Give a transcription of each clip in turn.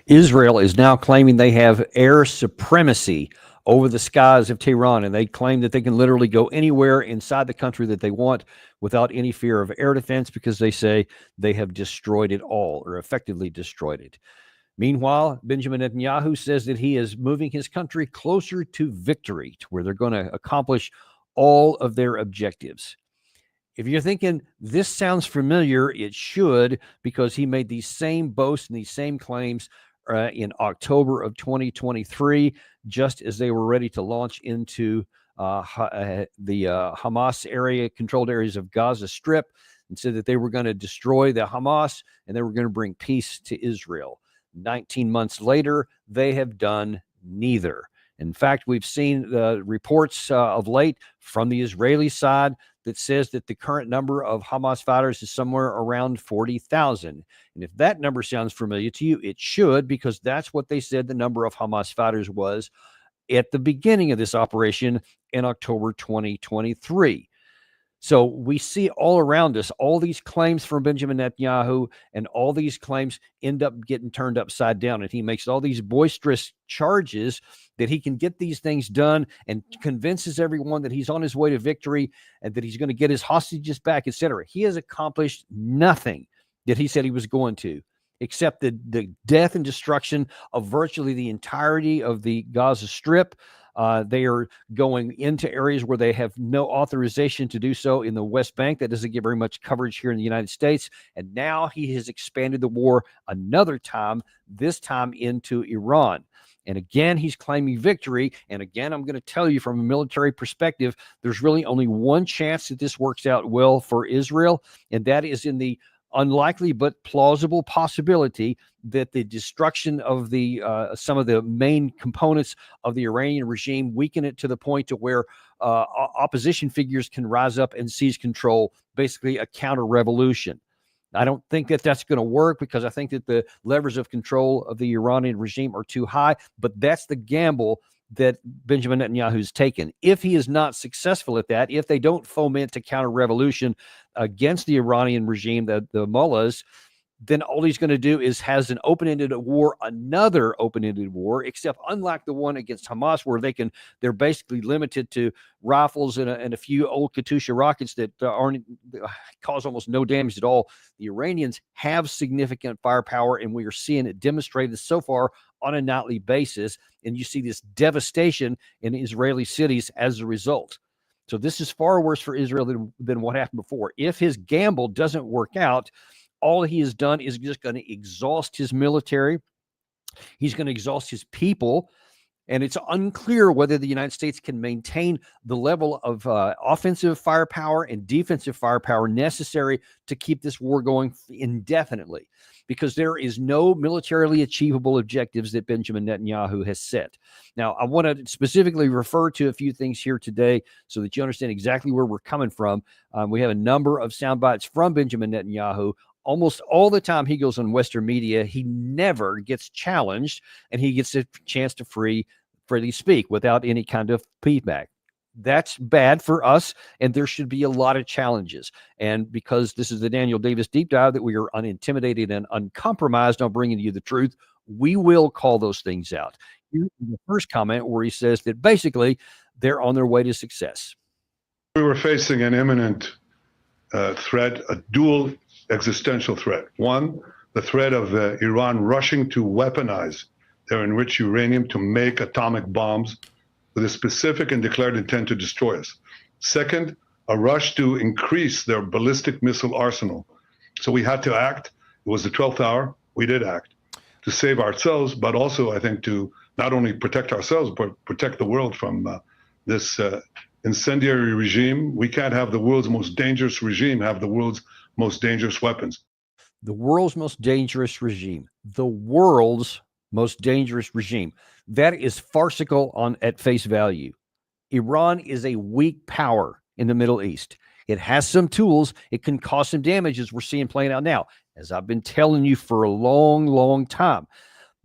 Israel is now claiming they have air supremacy over the skies of Tehran, and they claim that they can literally go anywhere inside the country that they want without any fear of air defense because they say they have destroyed it all or effectively destroyed it. Meanwhile, Benjamin Netanyahu says that he is moving his country closer to victory, to where they're going to accomplish all of their objectives. If you're thinking this sounds familiar, it should, because he made these same boasts and these same claims in October of 2023, just as they were ready to launch into the Hamas area, controlled areas of Gaza Strip, and said that they were going to destroy the Hamas and they were going to bring peace to Israel. 19 months later, they have done neither. In fact, we've seen reports of late from the Israeli side that says that the current number of Hamas fighters is somewhere around 40,000. And if that number sounds familiar to you, it should, because that's what they said the number of Hamas fighters was at the beginning of this operation in October 2023. So we see all around us all these claims from Benjamin Netanyahu, and all these claims end up getting turned upside down. And he makes all these boisterous charges that he can get these things done and convinces everyone that he's on his way to victory and that he's going to get his hostages back, etc. He has accomplished nothing that he said he was going to, except the death and destruction of virtually the entirety of the Gaza Strip. They are going into areas where they have no authorization to do so in the West Bank. That doesn't get very much coverage here in the United States. And now he has expanded the war another time, this time into Iran. And again, he's claiming victory. And again, I'm going to tell you from a military perspective, there's really only one chance that this works out well for Israel, and that is in the unlikely but plausible possibility that the destruction of the some of the main components of the Iranian regime weaken it to the point to where opposition figures can rise up and seize control, basically a counter-revolution. I don't think that that's going to work, because I think that the levers of control of the Iranian regime are too high, but that's the gamble that Benjamin Netanyahu's taken. If he is not successful at that, if they don't foment a counter-revolution against the Iranian regime, the mullahs, then all he's going to do is has an open-ended war, another open-ended war, except unlike the one against Hamas, where they're basically limited to rifles and a few old Katyusha rockets that cause almost no damage at all. The Iranians have significant firepower, and we are seeing it demonstrated so far on a nightly basis. And you see this devastation in Israeli cities as a result. So this is far worse for Israel than what happened before. If his gamble doesn't work out, all he has done is just going to exhaust his military. He's going to exhaust his people. And it's unclear whether the United States can maintain the level of offensive firepower and defensive firepower necessary to keep this war going indefinitely, because there is no militarily achievable objectives that Benjamin Netanyahu has set. Now, I want to specifically refer to a few things here today so that you understand exactly where we're coming from. We have a number of sound bites from Benjamin Netanyahu. Almost all the time he goes on Western media, he never gets challenged, and he gets a chance to freely speak without any kind of feedback. That's bad for us, and there should be a lot of challenges. And because this is the Daniel Davis Deep Dive, that we are unintimidated and uncompromised on bringing you the truth, we will call those things out. Here's the first comment where he says that basically they're on their way to success. We were facing an imminent threat, a dual existential threat. One, the threat of Iran rushing to weaponize their enriched uranium to make atomic bombs with a specific and declared intent to destroy us. Second, a rush to increase their ballistic missile arsenal. So we had to act. It was the 12th hour. We did act to save ourselves, but also, I think, to not only protect ourselves, but protect the world from this incendiary regime. We can't have the world's most dangerous regime have the world's most dangerous weapons. The world's most dangerous regime. The world's most dangerous regime. That is farcical at face value. Iran is a weak power in the Middle East. It has some tools. It can cause some damage, as we're seeing playing out now, as I've been telling you for a long, long time.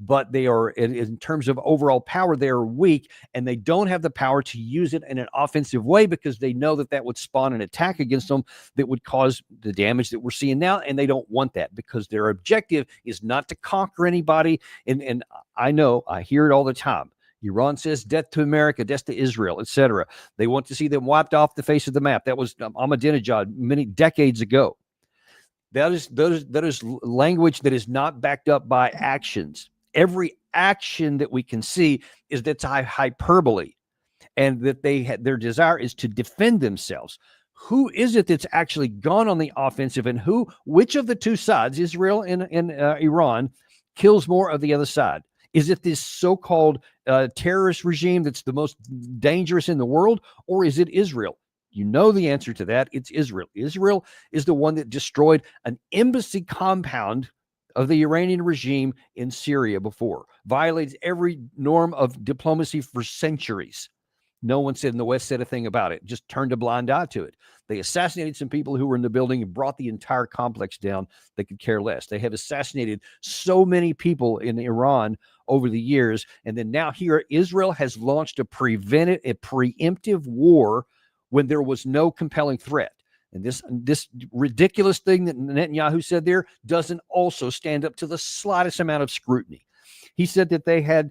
but they are, in terms of overall power, they are weak, and they don't have the power to use it in an offensive way because they know that that would spawn an attack against them that would cause the damage that we're seeing now, and they don't want that because their objective is not to conquer anybody. And I know, I hear it all the time. Iran says death to America, death to Israel, etc. They want to see them wiped off the face of the map. That was Ahmadinejad many decades ago. That is language that is not backed up by actions. Every action that we can see is that's hyperbole, and that their desire is to defend themselves. Who is it that's actually gone on the offensive, and which of the two sides, Israel and Iran, kills more of the other side? Is it this so-called terrorist regime that's the most dangerous in the world, or is it Israel? You know the answer to that. It's Israel. Israel is the one that destroyed an embassy compound of the Iranian regime in Syria before, violates every norm of diplomacy for centuries. No one in the West said a thing about it, just turned a blind eye to it. They assassinated some people who were in the building and brought the entire complex down. They could care less. They have assassinated so many people in Iran over the years. And then now here, Israel has launched a preemptive war when there was no compelling threat. And this ridiculous thing that Netanyahu said there doesn't also stand up to the slightest amount of scrutiny. He said that they have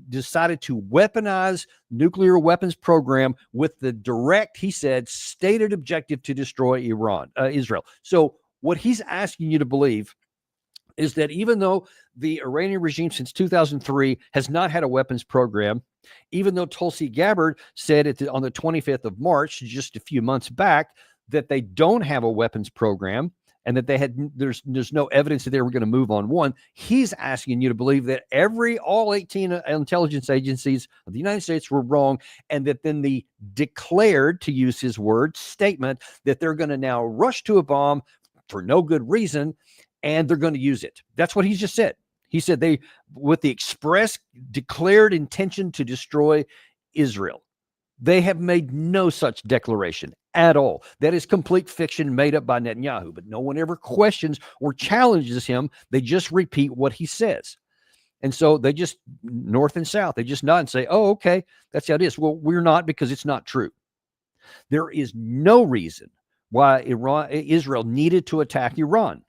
decided to weaponize nuclear weapons program with the direct, he said, stated objective to destroy Israel. So what he's asking you to believe is that even though the Iranian regime since 2003 has not had a weapons program, even though Tulsi Gabbard said on the 25th of March, just a few months back, that they don't have a weapons program and that there's no evidence that they were going to move on one, he's asking you to believe that all 18 intelligence agencies of the United States were wrong, and that then the declared, to use his word, statement that they're going to now rush to a bomb for no good reason, and they're going to use it. That's what he just said. He said with the express declared intention to destroy Israel. They have made no such declaration at all. That is complete fiction made up by Netanyahu, but no one ever questions or challenges him. They just repeat what he says. And so they just, north and south, they just nod and say, oh, okay, that's how it is. Well, we're not, because it's not true. There is no reason why Israel needed to attack Iran.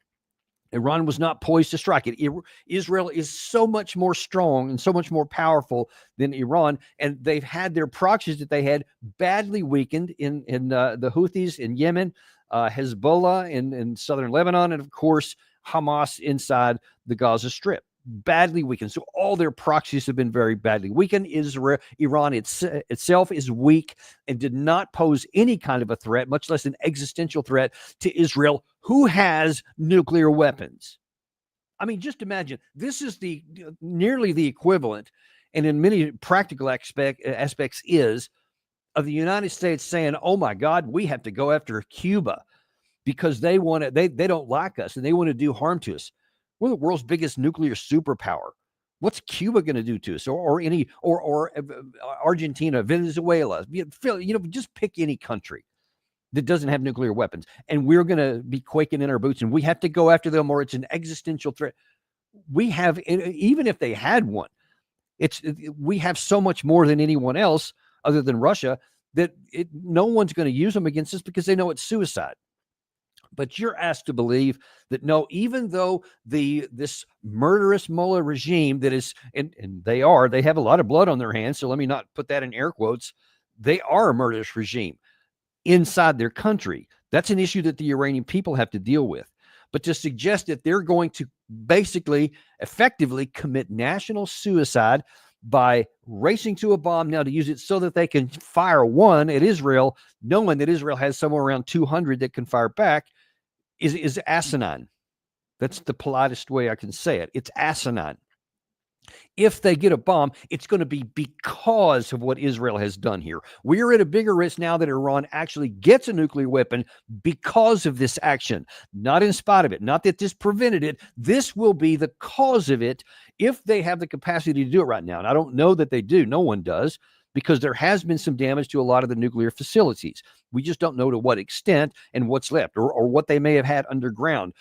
Iran was not poised to strike it. Israel is so much more strong and so much more powerful than Iran, and they've had their proxies that they had badly weakened in the Houthis in Yemen, Hezbollah in southern Lebanon, and of course Hamas inside the Gaza Strip. Badly weakened. So all their proxies have been very badly weakened. Iran itself is weak and did not pose any kind of a threat, much less an existential threat, to Israel, who has nuclear weapons. I mean, just imagine, this is nearly the equivalent, and in many practical aspects is, of the United States saying, oh my God, we have to go after Cuba because they don't like us and they want to do harm to us. We're the world's biggest nuclear superpower. What's Cuba going to do to us, or Argentina, Venezuela? Just pick any country that doesn't have nuclear weapons, and we're going to be quaking in our boots, and we have to go after them, or it's an existential threat. We have, even if they had one, we have so much more than anyone else other than Russia that no one's going to use them against us because they know it's suicide. But you're asked to believe that no, even though this murderous mullah regime that is, and they have a lot of blood on their hands, so let me not put that in air quotes, they are a murderous regime inside their country. That's an issue that the Iranian people have to deal with. But to suggest that they're going to basically effectively commit national suicide by racing to a bomb now to use it so that they can fire one at Israel, knowing that Israel has somewhere around 200 that can fire back, is asinine. That's the politest way I can say it. It's asinine. If they get a bomb, it's going to be because of what Israel has done here. We're at a bigger risk now that Iran actually gets a nuclear weapon because of this action, not in spite of it, not that this prevented it. This will be the cause of it if they have the capacity to do it right now. And I don't know that they do. No one does, because there has been some damage to a lot of the nuclear facilities. We just don't know to what extent and what's left, or what they may have had underground.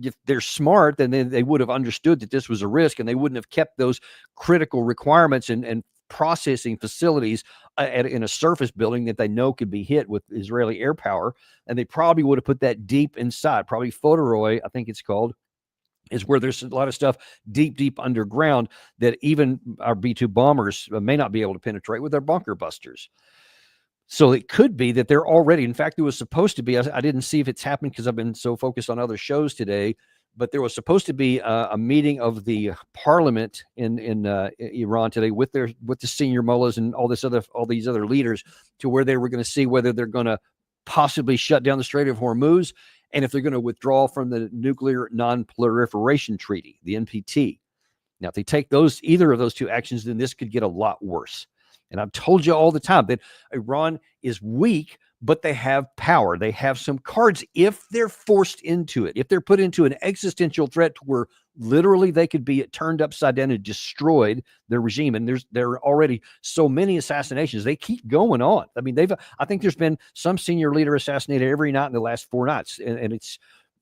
if they're smart, then they would have understood that this was a risk, and they wouldn't have kept those critical requirements and processing facilities in a surface building that they know could be hit with Israeli air power. And they probably would have put that deep inside, probably Fodoroy, I think it's called, is where there's a lot of stuff deep underground that even our B-2 bombers may not be able to penetrate with their bunker busters. So it could be that they're already, in fact, there was supposed to be, I didn't see if it's happened because I've been so focused on other shows today, but there was supposed to be a meeting of the parliament in Iran today with the senior mullahs and all these other leaders, to where they were going to see whether they're going to possibly shut down the Strait of Hormuz, and if they're going to withdraw from the Nuclear Non-Proliferation Treaty, the NPT. Now, if they take either of those two actions, then this could get a lot worse. And I've told you all the time that Iran is weak, but they have power. They have some cards if they're forced into it, if they're put into an existential threat where literally they could be turned upside down and destroyed, their regime. And there are already so many assassinations. They keep going on. I mean, I think there's been some senior leader assassinated every night in the last 4 nights. And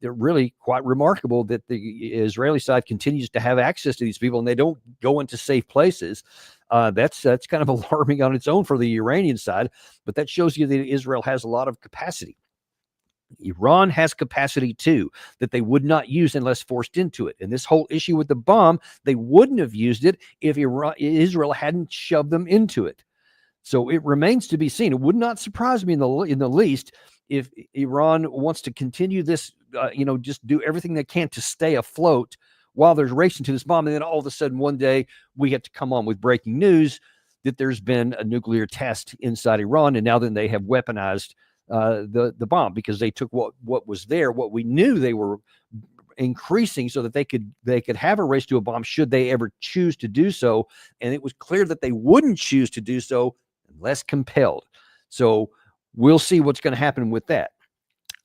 they're really quite remarkable that the Israeli side continues to have access to these people and they don't go into safe places. That's kind of alarming on its own for the Iranian side, but that shows you that Israel has a lot of capacity. Iran has capacity too, that they would not use unless forced into it. And this whole issue with the bomb, they wouldn't have used it if Israel hadn't shoved them into it. So it remains to be seen. It would not surprise me in the least if Iran wants to continue this, just do everything they can to stay afloat while there's racing to this bomb. And then all of a sudden one day we have to come on with breaking news that there's been a nuclear test inside Iran. And now then they have weaponized the bomb, because they took what was there, what we knew they were increasing so that they could have a race to a bomb should they ever choose to do so. And it was clear that they wouldn't choose to do so unless compelled. So we'll see what's going to happen with that.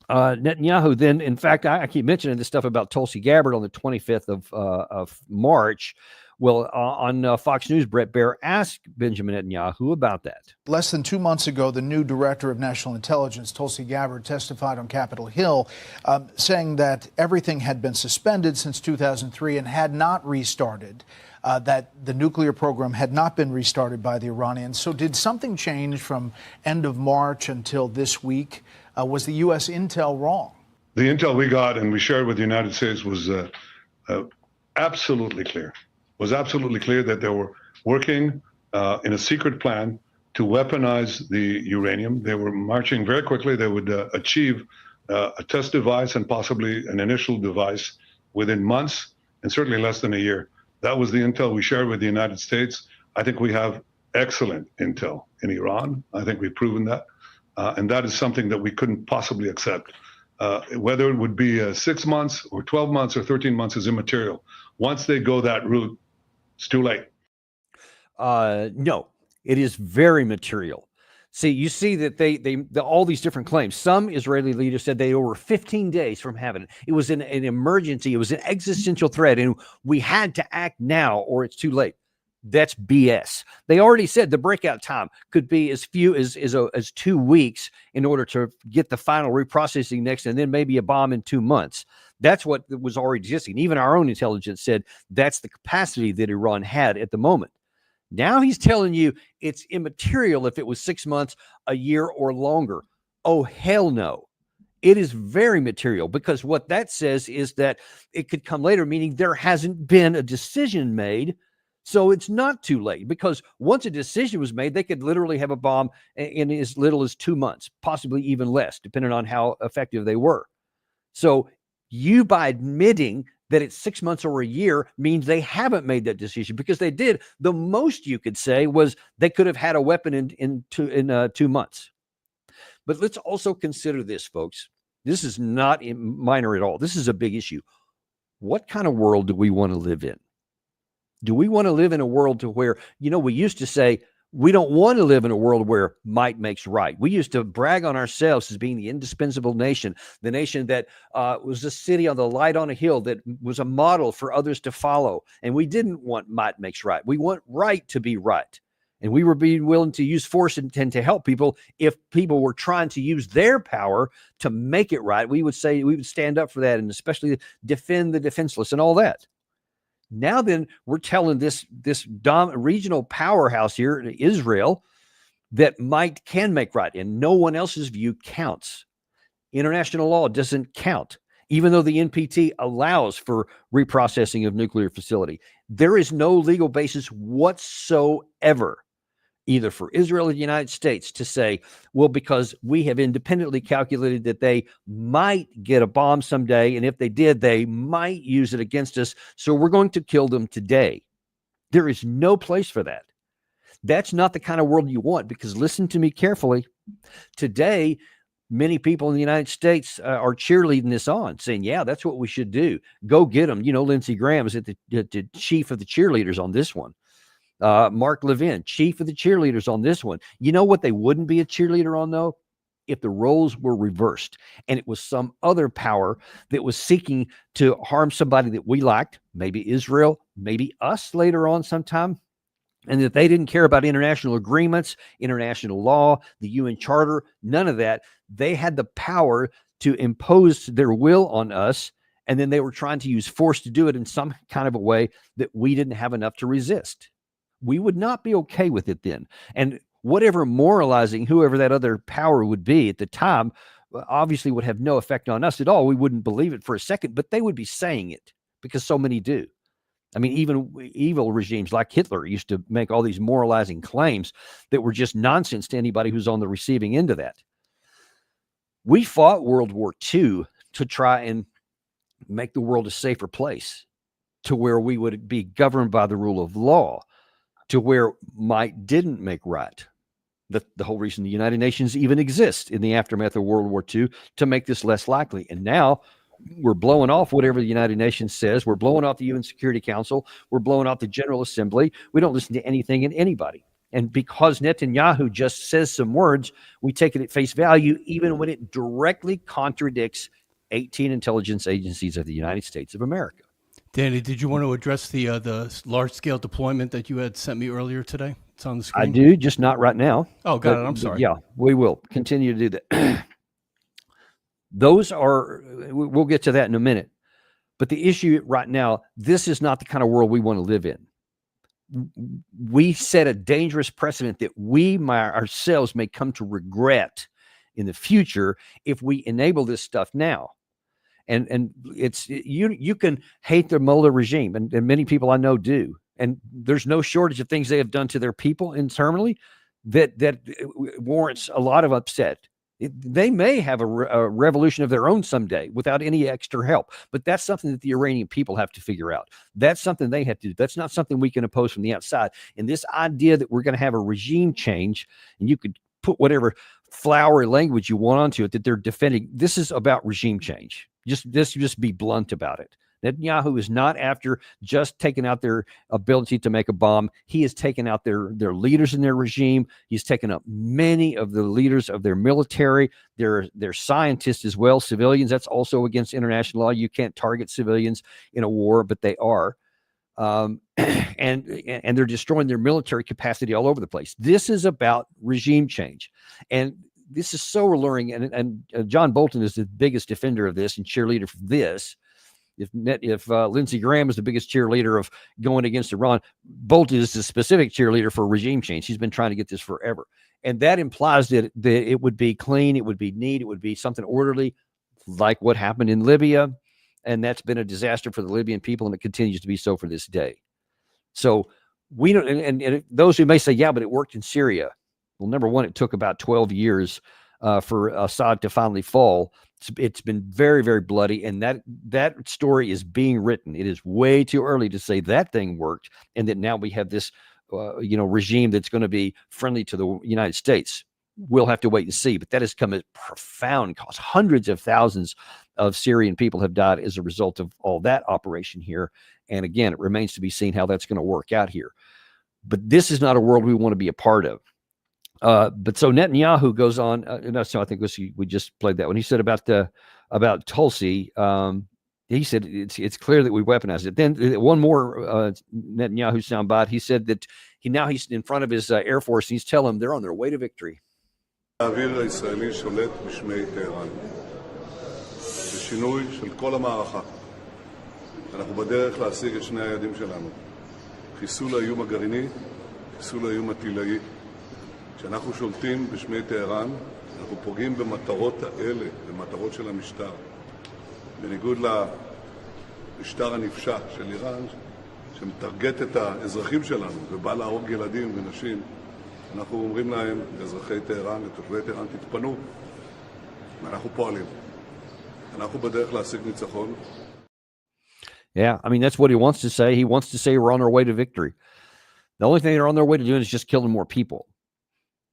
Netanyahu then, in fact, I keep mentioning this stuff about Tulsi Gabbard on the 25th of March. Well, on Fox News, Brett Baer asked Benjamin Netanyahu about that. Less than 2 months ago, the new director of national intelligence, Tulsi Gabbard, testified on Capitol Hill, saying that everything had been suspended since 2003 and had not restarted, that the nuclear program had not been restarted by the Iranians. So did something change from end of March until this week? Was the U.S. intel wrong? The intel we got and we shared with the United States was absolutely clear. Was absolutely clear that they were working in a secret plan to weaponize the uranium. They were marching very quickly. They would achieve a test device and possibly an initial device within months and certainly less than a year. That was the intel we shared with the United States. I think we have excellent intel in Iran. I think we've proven that. And that is something that we couldn't possibly accept. Whether it would be 6 months or 12 months or 13 months is immaterial. Once they go that route, it's too late. No, it is very material. See, you see that all these different claims. Some Israeli leaders said they were 15 days from having it. It was an emergency. It was an existential threat, and we had to act now or it's too late. That's BS. They already said the breakout time could be as few as 2 weeks in order to get the final reprocessing next, and then maybe a bomb in 2 months. That's what was already existing. Even our own intelligence said that's the capacity that Iran had at the moment. Now he's telling you it's immaterial if it was 6 months, a year, or longer. Oh, hell no. It is very material, because what that says is that it could come later, meaning there hasn't been a decision made. So it's not too late, because once a decision was made, they could literally have a bomb in as little as 2 months, possibly even less, depending on how effective they were. So you, by admitting that it's 6 months or a year, means they haven't made that decision, because they did. The most you could say was they could have had a weapon in 2 months. But let's also consider this, folks. This is not minor at all. This is a big issue. What kind of world do we want to live in? Do we want to live in a world to where, we used to say, we don't want to live in a world where might makes right. We used to brag on ourselves as being the indispensable nation, the nation that was a city on the light on a hill that was a model for others to follow. And we didn't want might makes right. We want right to be right. And we were being willing to use force and to help people. If people were trying to use their power to make it right, we would say we would stand up for that, and especially defend the defenseless and all that. Now then, we're telling this regional powerhouse here, Israel, that might can make right, and no one else's view counts. International law doesn't count, even though the NPT allows for reprocessing of nuclear facility. There is no legal basis whatsoever, either for Israel or the United States, to say, well, because we have independently calculated that they might get a bomb someday, and if they did, they might use it against us, so we're going to kill them today. There is no place for that. That's not the kind of world you want, because listen to me carefully. Today, many people in the United States are cheerleading this on, saying, yeah, that's what we should do. Go get them. You know, Lindsey Graham is at the chief of the cheerleaders on this one. Mark Levin, chief of the cheerleaders on this one. You know what they wouldn't be a cheerleader on, though? If the roles were reversed and it was some other power that was seeking to harm somebody that we liked, maybe Israel, maybe us later on sometime, and that they didn't care about international agreements, international law, the UN Charter, none of that. They had the power to impose their will on us, and then they were trying to use force to do it in some kind of a way that we didn't have enough to resist. We would not be okay with it then. And whatever moralizing whoever that other power would be at the time obviously would have no effect on us at all. We wouldn't believe it for a second, but they would be saying it because so many do. I mean, even evil regimes like Hitler used to make all these moralizing claims that were just nonsense to anybody who's on the receiving end of that. We fought World War II to try and make the world a safer place, to where we would be governed by the rule of law, to where might didn't make right. The whole reason the United Nations even exists in the aftermath of World War II, to make this less likely. And now we're blowing off whatever the United Nations says. We're blowing off the UN Security Council. We're blowing off the General Assembly. We don't listen to anything and anybody. And because Netanyahu just says some words, we take it at face value, even when it directly contradicts 18 intelligence agencies of the United States of America. Danny, did you want to address the large-scale deployment that you had sent me earlier today? It's on the screen. I do, just not right now. Oh, got it. I'm sorry. Yeah, we will continue to do that. Those are, we'll get to that in a minute. But the issue right now, this is not the kind of world we want to live in. We set a dangerous precedent that we ourselves may come to regret in the future if we enable this stuff now. And it's you can hate the Mullah regime, and many people I know do. And there's no shortage of things they have done to their people internally that warrants a lot of upset. They may have a revolution of their own someday without any extra help, but that's something that the Iranian people have to figure out. That's something they have to do. That's not something we can impose from the outside. And this idea that we're going to have a regime change, and you could put whatever flowery language you want onto it that they're defending, this is about regime change. Just be blunt about it. Netanyahu is not after just taking out their ability to make a bomb. He has taken out their leaders in their regime. He's taken up many of the leaders of their military, their scientists as well, civilians. That's also against international law. You can't target civilians in a war, but they are. And they're destroying their military capacity all over the place. This is about regime change. And this is so alluring. And John Bolton is the biggest defender of this and cheerleader for this. If Lindsey Graham is the biggest cheerleader of going against Iran, Bolton is the specific cheerleader for regime change. He's been trying to get this forever. And that implies that it would be clean, it would be neat, it would be something orderly, like what happened in Libya. And that's been a disaster for the Libyan people, and it continues to be so for this day. So we don't, and those who may say, yeah, but it worked in Syria. Well, number one, it took about 12 years for Assad to finally fall. It's been very, very bloody, and that story is being written. It is way too early to say that thing worked, and that now we have this, regime that's going to be friendly to the United States. We'll have to wait and see. But that has come at profound cost. Hundreds of thousands of Syrian people have died as a result of all that operation here. And again, it remains to be seen how that's going to work out here. But this is not a world we want to be a part of. But so Netanyahu goes on. So I think we just played that one. He said about Tulsi. He said it's clear that we weaponized it. Then one more Netanyahu soundbite. He said that he's in front of his Air Force, and he's telling them they're on their way to victory. האוויר הישראלי שולט בשמי טהרן. זה שינוי של כל המערכה. אנחנו בדרך להשיג את שני היעדים שלנו. חיסול האיום הגרעיני, חיסול האיום הטילאי. כשאנחנו שולטים בשמי טהרן, אנחנו פוגעים במטרות האלה, במטרות של המשטר. בניגוד למשטר הנפשע של איראן, שמטרגט את האזרחים שלנו ובא להרוג ילדים ונשים, אנחנו אומרים להם, לאזרחי טהרן, לתושבי טהרן, תתפנו, ואנחנו פועלים. אנחנו בדרך להשיג ניצחון. Yeah, I mean, that's what he wants to say. He wants to say we're on our way to victory. The only thing they're on their way to doing is just killing more people.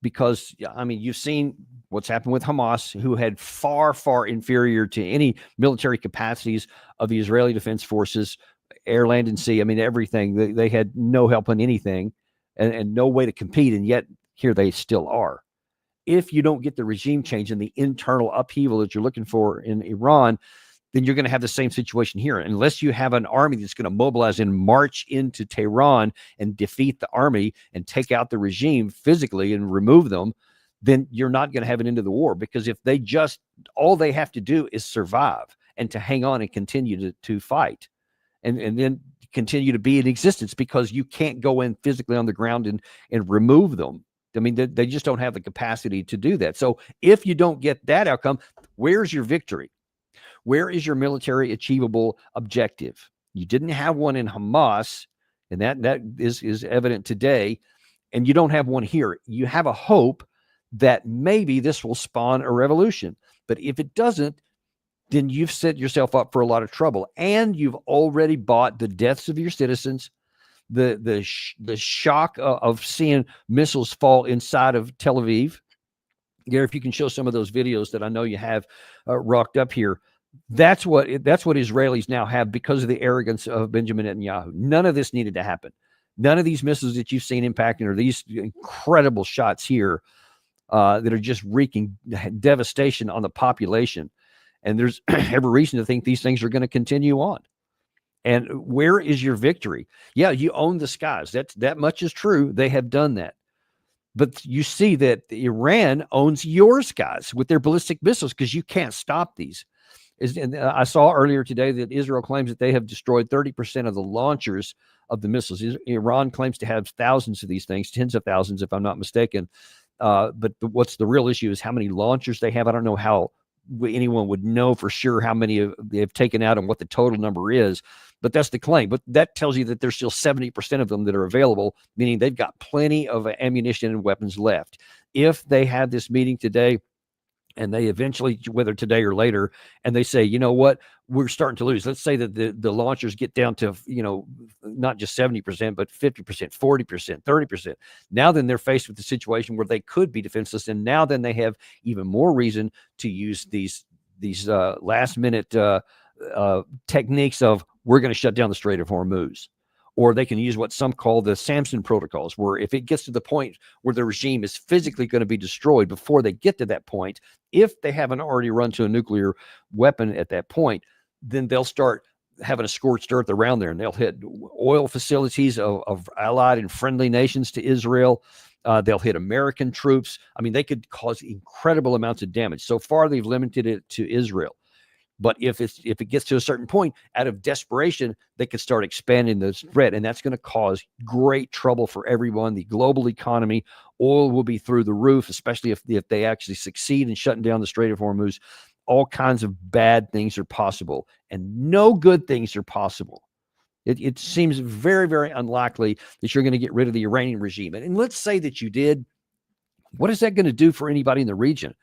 Because, I mean, you've seen what's happened with Hamas, who had far, far inferior to any military capacities of the Israeli Defense Forces, air, land, and sea. I mean, everything. They had no help on anything and no way to compete, and yet here they still are. If you don't get the regime change and the internal upheaval that you're looking for in Iran, then you're going to have the same situation here. Unless you have an army that's going to mobilize and march into Tehran and defeat the army and take out the regime physically and remove them, then you're not going to have an end of the war. Because if they just, all they have to do is survive and to hang on and continue to fight and then continue to be in existence, because you can't go in physically on the ground and remove them. I mean, they just don't have the capacity to do that. So if you don't get that outcome, where's your victory? Where is your military achievable objective? You didn't have one in Hamas, and that is evident today, and you don't have one here. You have a hope that maybe this will spawn a revolution. But if it doesn't, then you've set yourself up for a lot of trouble, and you've already bought the deaths of your citizens, the shock of seeing missiles fall inside of Tel Aviv. Gary, if you can show some of those videos that I know you have rocked up here. That's what Israelis now have because of the arrogance of Benjamin Netanyahu. None of this needed to happen. None of these missiles that you've seen impacting or these incredible shots here that are just wreaking devastation on the population. And there's every reason to think these things are going to continue on. And where is your victory? Yeah, you own the skies. That much is true. They have done that. But you see that Iran owns your skies with their ballistic missiles because you can't stop these. And I saw earlier today that Israel claims that they have destroyed 30% of the launchers of the missiles. Iran claims to have thousands of these things, tens of thousands, if I'm not mistaken. But what's the real issue is how many launchers they have. I don't know how anyone would know for sure how many they have taken out and what the total number is. But that's the claim. But that tells you that there's still 70% of them that are available, meaning they've got plenty of ammunition and weapons left. If they have this meeting today, and they eventually, whether today or later, and they say, you know what, we're starting to lose. Let's say that the launchers get down to, not just 70%, but 50%, 40%, 30%. Now then they're faced with the situation where they could be defenseless. And now then they have even more reason to use these last minute techniques of, we're going to shut down the Strait of Hormuz. Or they can use what some call the Samson protocols, where if it gets to the point where the regime is physically going to be destroyed before they get to that point, if they haven't already run to a nuclear weapon at that point, then they'll start having a scorched earth around there, and they'll hit oil facilities of allied and friendly nations to Israel. They'll hit American troops. I mean, they could cause incredible amounts of damage. So far, they've limited it to Israel. But if it gets to a certain point, out of desperation, they could start expanding the threat, and that's going to cause great trouble for everyone. The global economy, oil will be through the roof, especially if they actually succeed in shutting down the Strait of Hormuz. All kinds of bad things are possible, and no good things are possible. It seems very, very unlikely that you're going to get rid of the Iranian regime. And let's say that you did. What is that going to do for anybody in the region?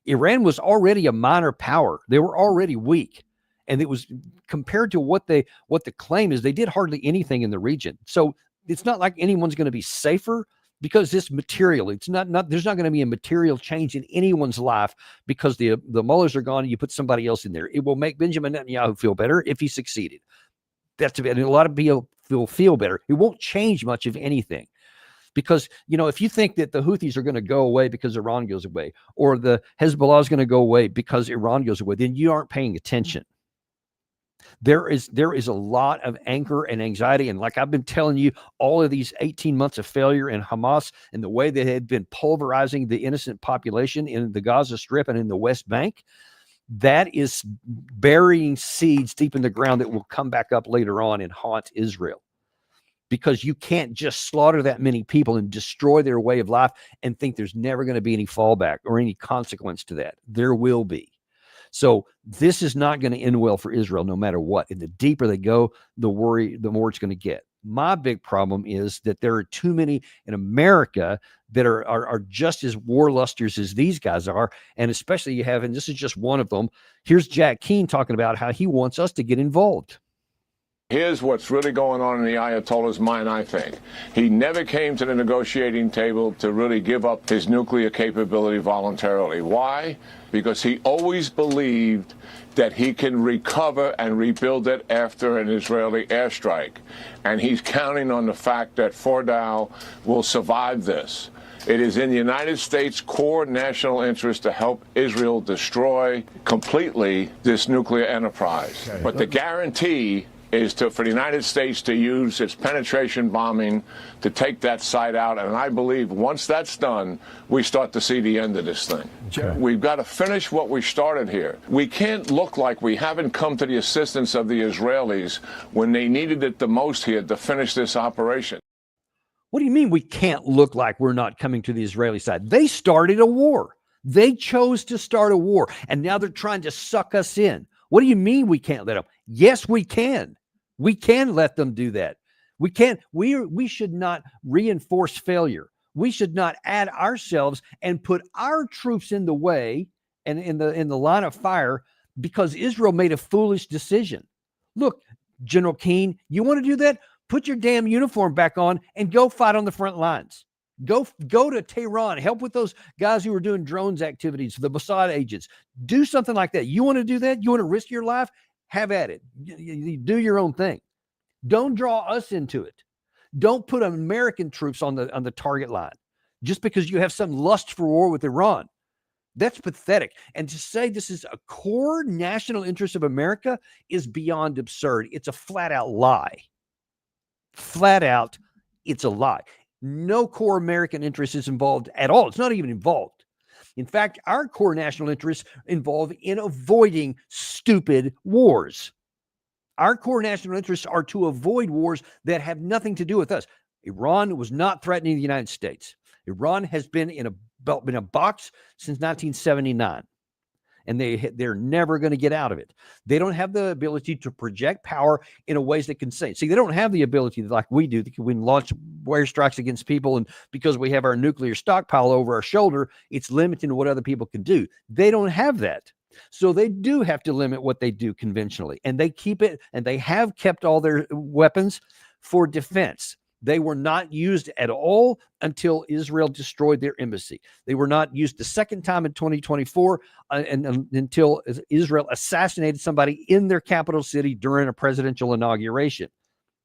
Iran was already a minor power. They were already weak. And it was compared to what the claim is, they did hardly anything in the region. So it's not like anyone's going to be safer because this material, there's not going to be a material change in anyone's life because the mullahs are gone and you put somebody else in there. It will make Benjamin Netanyahu feel better if he succeeded. That's a lot of people will feel better. It won't change much of anything. Because, if you think that the Houthis are going to go away because Iran goes away, or the Hezbollah is going to go away because Iran goes away, then you aren't paying attention. There is a lot of anger and anxiety. And like I've been telling you, all of these 18 months of failure in Hamas and the way they had been pulverizing the innocent population in the Gaza Strip and in the West Bank, that is burying seeds deep in the ground that will come back up later on and haunt Israel. Because you can't just slaughter that many people and destroy their way of life and think there's never going to be any fallback or any consequence to that. There will be. So this is not going to end well for Israel no matter what. And the deeper they go, the more it's going to get. My big problem is that there are too many in America that are just as warlusters as these guys are. And especially you have, and this is just one of them, here's Jack Keane talking about how he wants us to get involved. Here's what's really going on in the Ayatollah's mind, I think. He never came to the negotiating table to really give up his nuclear capability voluntarily. Why? Because he always believed that he can recover and rebuild it after an Israeli airstrike. And he's counting on the fact that Fordow will survive this. It is in the United States' core national interest to help Israel destroy completely this nuclear enterprise. Okay. But the guarantee is for the United States to use its penetration bombing to take that site out. And I believe once that's done, we start to see the end of this thing. Okay. We've got to finish what we started here. We can't look like we haven't come to the assistance of the Israelis when they needed it the most here to finish this operation. What do you mean we can't look like we're not coming to the Israeli side? They started a war. They chose to start a war, and now they're trying to suck us in. What do you mean we can't let them? Yes, we can. We can let them do that. We can't. We should not reinforce failure. We should not add ourselves and put our troops in the way and in the line of fire because Israel made a foolish decision. Look, General Keane, you want to do that? Put your damn uniform back on and go fight on the front lines. Go to Tehran, help with those guys who are doing drones activities, the Mossad agents. Do something like that. You want to do that? You want to risk your life? Have at it. You do your own thing. Don't draw us into it. Don't put American troops on the target line just because you have some lust for war with Iran. That's pathetic. And to say this is a core national interest of America is beyond absurd. It's a flat out lie. Flat out, it's a lie. No core American interest is involved at all. It's not even involved. In fact, our core national interests involve in avoiding stupid wars. Our core national interests are to avoid wars that have nothing to do with us. Iran was not threatening the United States. Iran has been in a box since 1979. And they're never going to get out of it. They don't have the ability to project power in a ways that can say. See, they don't have the ability like we do. We can launch airstrikes against people, and because we have our nuclear stockpile over our shoulder, it's limiting what other people can do. They don't have that. So they do have to limit what they do conventionally. And they keep it, and they have kept all their weapons for defense. They were not used at all until Israel destroyed their embassy. They were not used the second time in 2024 until Israel assassinated somebody in their capital city during a presidential inauguration.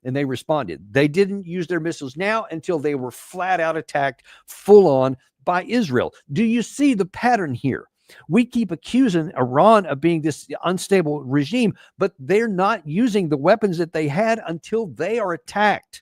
And they responded. They didn't use their missiles now until they were flat out attacked full on by Israel. Do you see the pattern here? We keep accusing Iran of being this unstable regime, but they're not using the weapons that they had until they are attacked.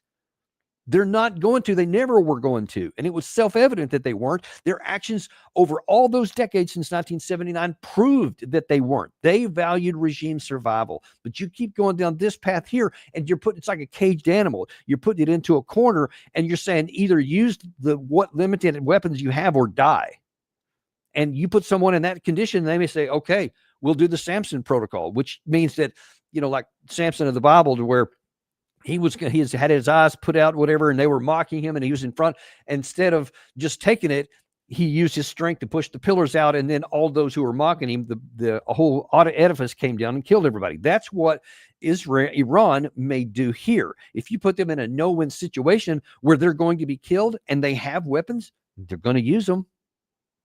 They're not going to. They never were going to. And it was self-evident that they weren't. Their actions over all those decades since 1979 proved that they weren't. They valued regime survival. But you keep going down this path here, and it's like a caged animal. You're putting it into a corner, and you're saying either use what limited weapons you have or die. And you put someone in that condition, they may say, okay, we'll do the Samson protocol, which means that, like Samson of the Bible, to where he had his eyes put out, whatever, and they were mocking him, and he was in front. Instead of just taking it, he used his strength to push the pillars out, and then all those who were mocking him, the whole edifice came down and killed everybody. That's what Iran may do here. If you put them in a no-win situation where they're going to be killed and they have weapons, they're going to use them.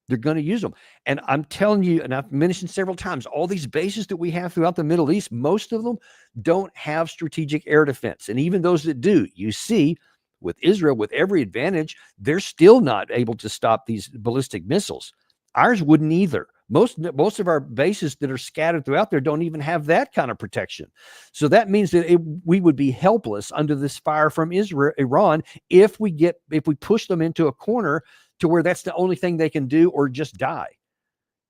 They're going to use them. And I'm telling you, and I've mentioned several times, all these bases that we have throughout the Middle East, most of them don't have strategic air defense. And even those that do, you see with Israel, with every advantage, they're still not able to stop these ballistic missiles. Ours wouldn't either. Most of our bases that are scattered throughout there don't even have that kind of protection. So that means that we would be helpless under this fire from Iran if we push them into a corner to where that's the only thing they can do or just die.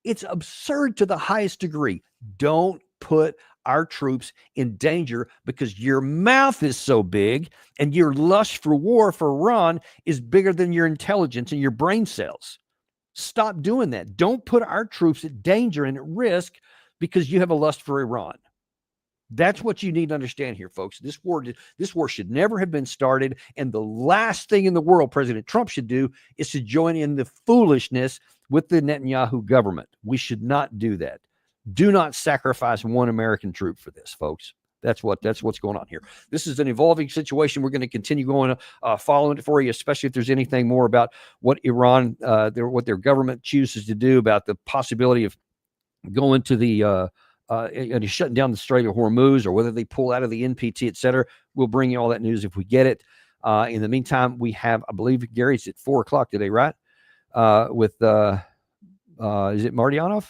It's absurd to the highest degree. Don't put our troops in danger because your mouth is so big and your lust for war for Iran is bigger than your intelligence and your brain cells. Stop doing that. Don't put our troops at danger and at risk because you have a lust for Iran. That's what you need to understand here, folks. This war should never have been started. And the last thing in the world President Trump should do is to join in the foolishness with the Netanyahu government. We should not do that. Do not sacrifice one American troop for this, folks. That's what's going on here. This is an evolving situation. We're going to continue going, following it for you, especially if there's anything more about what Iran, what their government chooses to do about the possibility of going to the shutting down the Strait of Hormuz, or whether they pull out of the NPT, et cetera. We'll bring you all that news if we get it. In the meantime, we have, I believe, Gary's at 4:00 today, right? With is it Martyanov?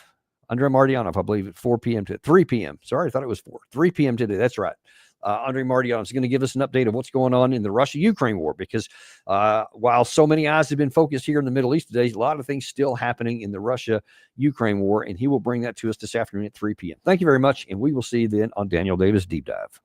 Andrei Martyanov, I believe, at 4 p.m. to 3 p.m. Sorry, I thought it was 3 p.m. today. That's right. Andrei Martyanov is going to give us an update of what's going on in the Russia-Ukraine war, because while so many eyes have been focused here in the Middle East today, a lot of things still happening in the Russia-Ukraine war, and he will bring that to us this afternoon at 3 p.m. Thank you very much, and we will see you then on Daniel Davis Deep Dive.